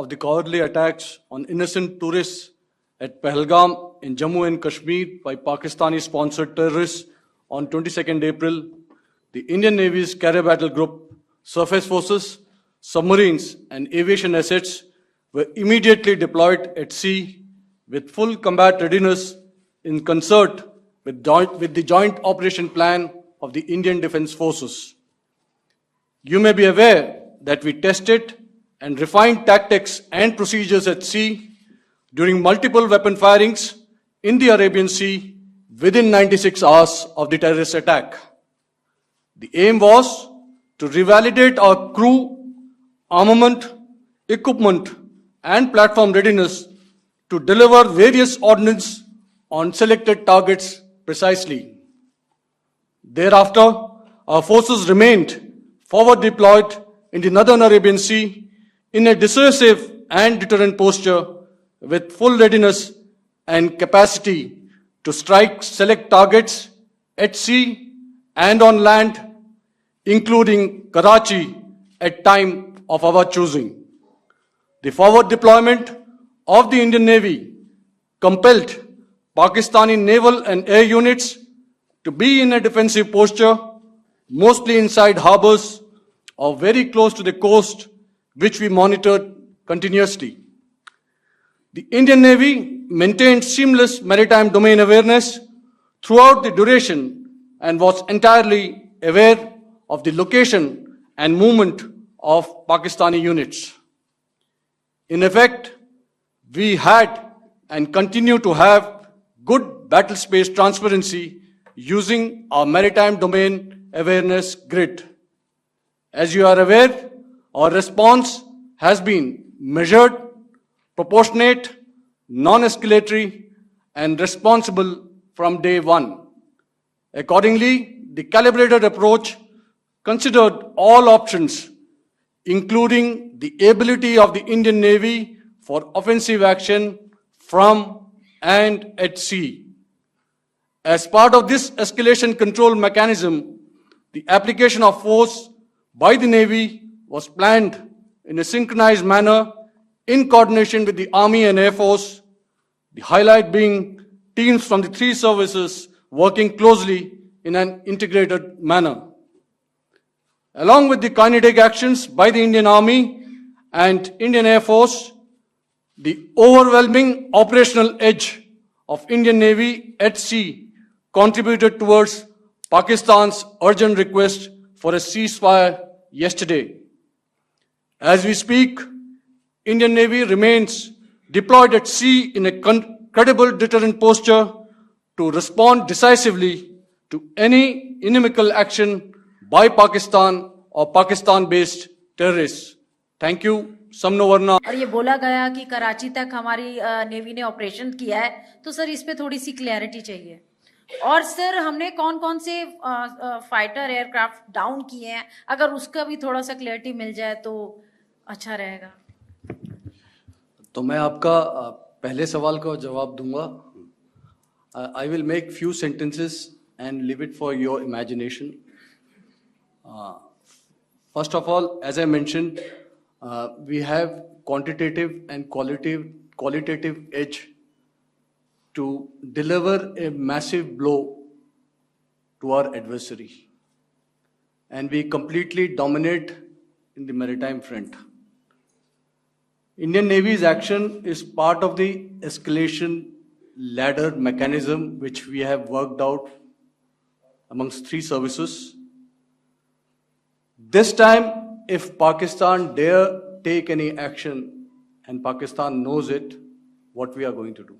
of the cowardly attacks on innocent tourists at Pahalgam in Jammu and Kashmir by Pakistani-sponsored terrorists on 22nd April, the Indian Navy's Carrier Battle Group, surface forces, submarines, and aviation assets were immediately deployed at sea with full combat readiness in concert with the Joint Operation Plan of the Indian Defence Forces. You may be aware that we tested and refined tactics and procedures at sea during multiple weapon firings in the Arabian Sea within 96 hours of the terrorist attack. The aim was to revalidate our crew, armament, equipment, and platform readiness to deliver various ordnance on selected targets precisely. Thereafter, our forces remained forward deployed in the Northern Arabian Sea in a dissuasive and deterrent posture with full readiness and capacity to strike select targets at sea and on land, including Karachi at time of our choosing. The forward deployment of the Indian Navy compelled Pakistani naval and air units to be in a defensive posture, mostly inside harbors or very close to the coast, which we monitored continuously. The Indian Navy maintained seamless maritime domain awareness throughout the duration and was entirely aware of the location and movement of Pakistani units. In effect, we had and continue to have good battle space transparency using our maritime domain awareness grid. As you are aware, our response has been measured, proportionate, non-escalatory, and responsible from day one. Accordingly, the calibrated approach considered all options, including the ability of the Indian Navy for offensive action from and at sea. As part of this escalation control mechanism, the application of force by the Navy was planned in a synchronized manner in coordination with the Army and Air Force, the highlight being teams from the three services working closely in an integrated manner. Along with the kinetic actions by the Indian Army and Indian Air Force, the overwhelming operational edge of Indian Navy at sea contributed towards Pakistan's urgent request for a ceasefire yesterday. As we speak, Indian Navy remains deployed at sea in a credible deterrent posture to respond decisively to any inimical action by Pakistan or Pakistan-based terrorists. Thank you. समनो वरना। और ये बोला गया कि कराची तक हमारी navy ने operation किया है, तो सर इस पे थोड़ी सी क्लैरिटी चाहिए। और सर हमने कौन कौन से फाइटर एयरक्राफ्ट डाउन किए हैं, अगर उसका भी थोड़ा सा क्लैरिटी मिल जाए तो अच्छा रहेगा। तो मैं आपका पहले सवाल का जवाब दूंगा। I will make few sentences and leave it for your imagination. First of all, as I mentioned, we have quantitative and qualitative edge to deliver a massive blow to our adversary. And we completely dominate in the maritime front. Indian Navy's action is part of the escalation ladder mechanism which we have worked out amongst three services. This time, if Pakistan dare take any action, and Pakistan knows it, what we are going to do.